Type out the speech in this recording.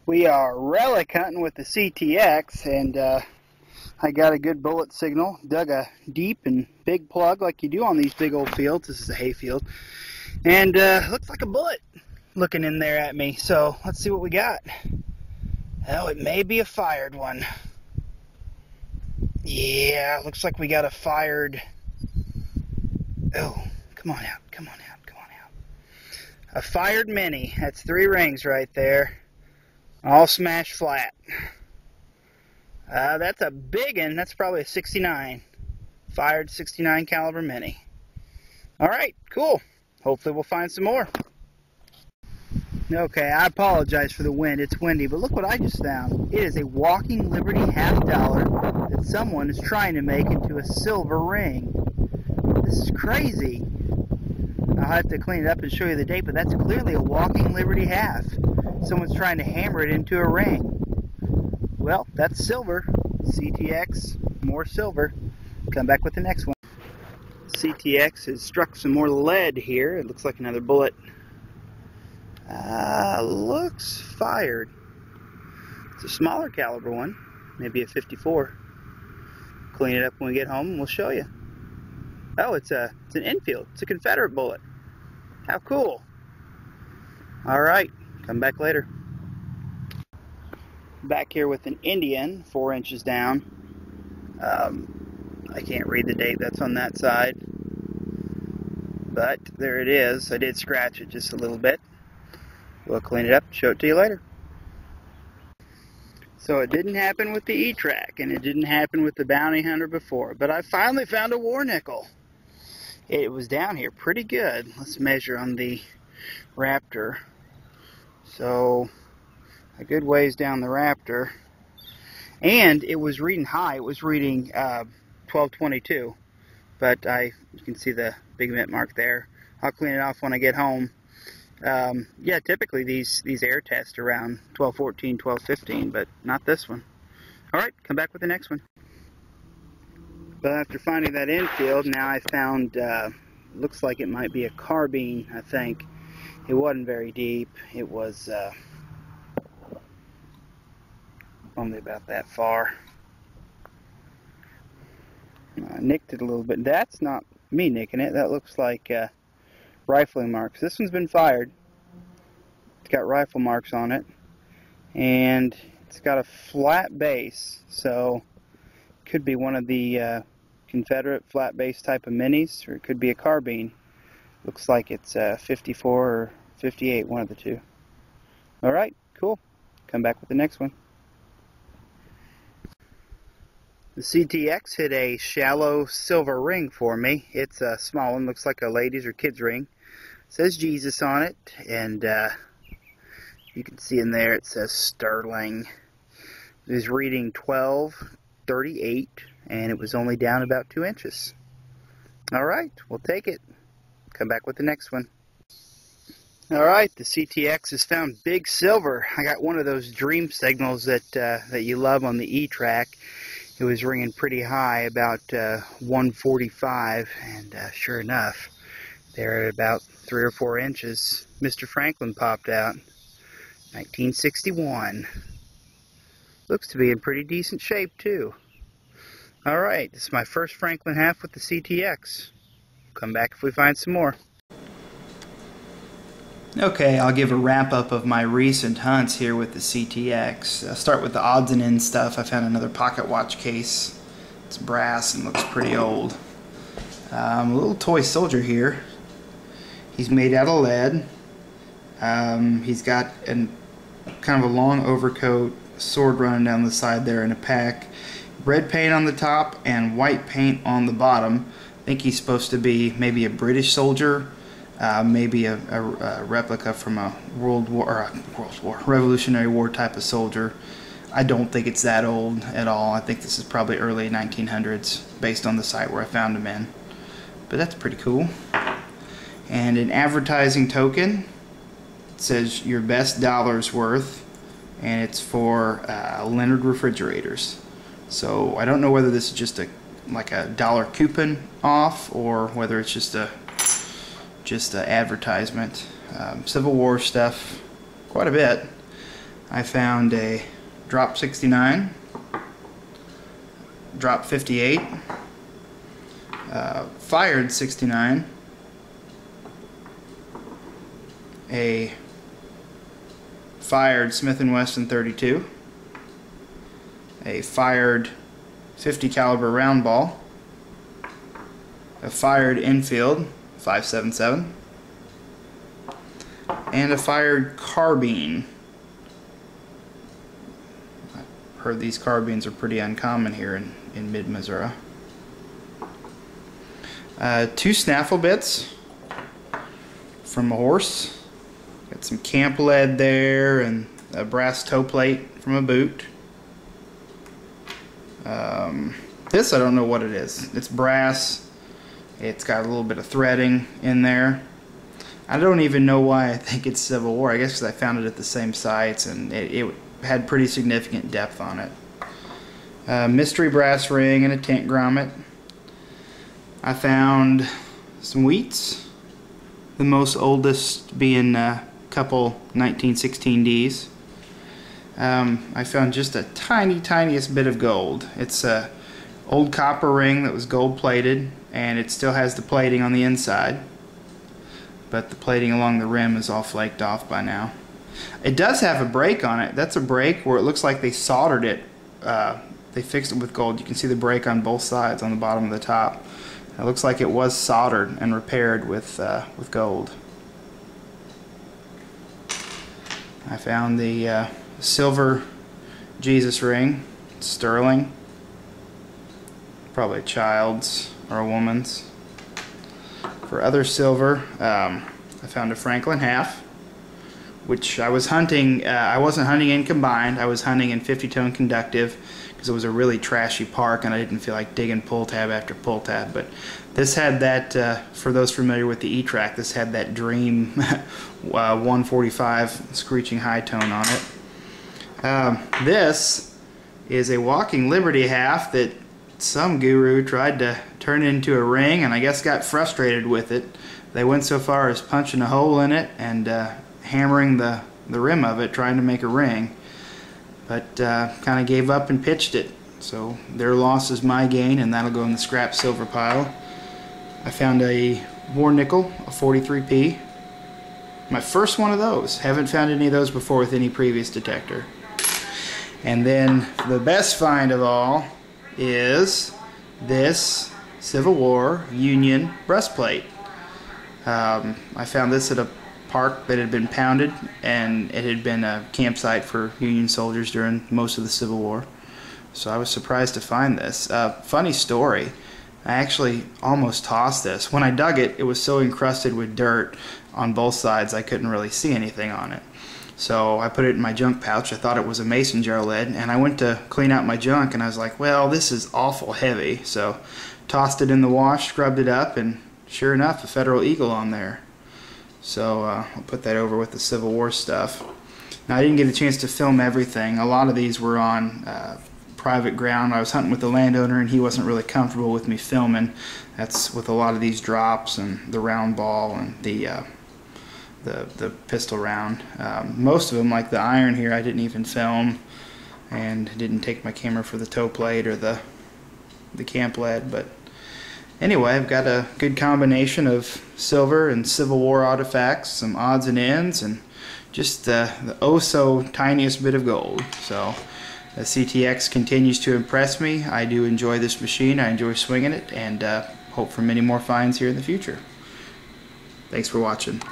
We are relic hunting with the CTX, and I got a good bullet signal. Dug a deep and big plug like you do on these big old fields. This is a hay field, and looks like a bullet looking in there at me. So let's see what we got. Oh, it may be a fired one. Yeah, looks like we got a fired. Oh, come on out, come on out, come on out. A fired mini. That's 3 rings right there. All smashed flat. That's a big one. That's probably a 69. Fired 69 caliber mini. Alright, cool. Hopefully we'll find some more. Okay, I apologize for the wind. It's windy, but look what I just found. It is a Walking Liberty $50 that someone is trying to make into a silver ring. This is crazy. I'll have to clean it up and show you the date, but that's clearly a Walking Liberty half. Someone's trying to hammer it into a ring. Well, that's silver. CTX, more silver. Come back with the next one. CTX has struck some more lead here. It looks like another bullet. Looks fired. It's a smaller caliber one, maybe a 54. Clean it up when we get home and we'll show you. Oh, it's an infield. It's a Confederate bullet. How cool. Alright, come back later. Back here with an Indian, 4 inches down. I can't read the date that's on that side. But there it is. I did scratch it just a little bit. We'll clean it up and show it to you later. So it didn't happen with the E-Track, and it didn't happen with the Bounty Hunter before, but I finally found a war nickel. It was down here pretty good. Let's measure on the Raptor. So a good ways down the Raptor, and it was reading high. It was reading 1222, but you can see the big mint mark there. I'll clean it off when I get home. Yeah, typically these air test around 1214, 1215, but not this one. Alright, come back with the next one. But after finding that infield, now I found, looks like it might be a carbine, I think. It wasn't very deep. It was only about that far. I nicked it a little bit. That's not me nicking it. That looks like rifling marks. This one's been fired. It's got rifle marks on it, and it's got a flat base, so it could be one of the Confederate flat base type of minis, or it could be a carbine. Looks like it's 54 or 58, one of the two. Alright, cool. Come back with the next one. The CTX hit a shallow silver ring for me. It's a small one, looks like a ladies' or kids' ring. It says Jesus on it, and you can see in there it says Sterling. It was reading 1238, and it was only down about 2 inches. Alright, we'll take it. Come back with the next one. Alright, the CTX has found big silver. I got one of those dream signals that you love on the E-Track. It was ringing pretty high, about 145, and sure enough, there at about 3 or 4 inches, Mr. Franklin popped out. 1961. Looks to be in pretty decent shape too. Alright, this is my first Franklin half with the CTX. Come back if we find some more. Okay, I'll give a wrap up of my recent hunts here with the CTX. I'll start with the odds and ends stuff. I found another pocket watch case. It's brass and looks pretty old. A little toy soldier here. He's made out of lead. He's got kind of a long overcoat, sword running down the side there in a pack. Red paint on the top and white paint on the bottom. I think he's supposed to be maybe a British soldier. Maybe a replica from a Revolutionary War type of soldier. I don't think it's that old at all. I think this is probably early 1900s based on the site where I found him in. But that's pretty cool. And an advertising token. It says your best dollar's worth, and it's for Leonard refrigerators. So I don't know whether this is just like a dollar coupon off, or whether it's just a advertisement. Civil War stuff, quite a bit. I found a drop 69, drop 58, fired 69, a fired Smith & Wesson 32, a fired 50 caliber round ball, a fired Enfield 577, and a fired carbine. I've heard these carbines are pretty uncommon here in mid-Missouri. 2 snaffle bits from a horse. Got some camp lead there and a brass toe plate from a boot. This I don't know what it is. It's brass. It's got a little bit of threading in there. I don't even know why I think it's Civil War. I guess because I found it at the same sites and it had pretty significant depth on it. Mystery brass ring and a tent grommet. I found some wheats. The most oldest being a couple 1916Ds. I found just a tiniest bit of gold. It's a old copper ring that was gold plated, and it still has the plating on the inside, but the plating along the rim is all flaked off by now. It does have a break on it. That's a break where it looks like they soldered it. They fixed it with gold. You can see the break on both sides on the bottom of the top. It looks like it was soldered and repaired with gold. I found the silver Jesus ring, sterling, probably a child's or a woman's. For other silver, I found a Franklin half, which I was hunting. I wasn't hunting in combined. I was hunting in 50-tone conductive because it was a really trashy park and I didn't feel like digging pull tab after pull tab. But this had that, for those familiar with the E-Track, this had that Dream 145 screeching high tone on it. This is a Walking Liberty half that some guru tried to turn into a ring and I guess got frustrated with it. They went so far as punching a hole in it and hammering the rim of it trying to make a ring, but kind of gave up and pitched it. So their loss is my gain, and that'll go in the scrap silver pile. I found a war nickel, a 43p. My first one of those. Haven't found any of those before with any previous detector. And then the best find of all is this Civil War Union breastplate. I found this at a park that had been pounded, and it had been a campsite for Union soldiers during most of the Civil War. So I was surprised to find this. Funny story, I actually almost tossed this. When I dug it, it was so encrusted with dirt on both sides I couldn't really see anything on it. So I put it in my junk pouch. I thought it was a mason jar lid, and I went to clean out my junk and I was like, well, this is awful heavy. So tossed it in the wash, scrubbed it up, and sure enough, a Federal Eagle on there. So I'll put that over with the Civil War stuff. Now, I didn't get a chance to film everything. A lot of these were on private ground. I was hunting with the landowner and he wasn't really comfortable with me filming. That's with a lot of these drops and the round ball and the pistol round. Most of them, like the iron here, I didn't even film, and didn't take my camera for the toe plate or the camp lead. But anyway, I've got a good combination of silver and Civil War artifacts, some odds and ends, and just the oh so tiniest bit of gold. So the CTX continues to impress me. I do enjoy this machine. I enjoy swinging it, and hope for many more finds here in the future. Thanks for watching.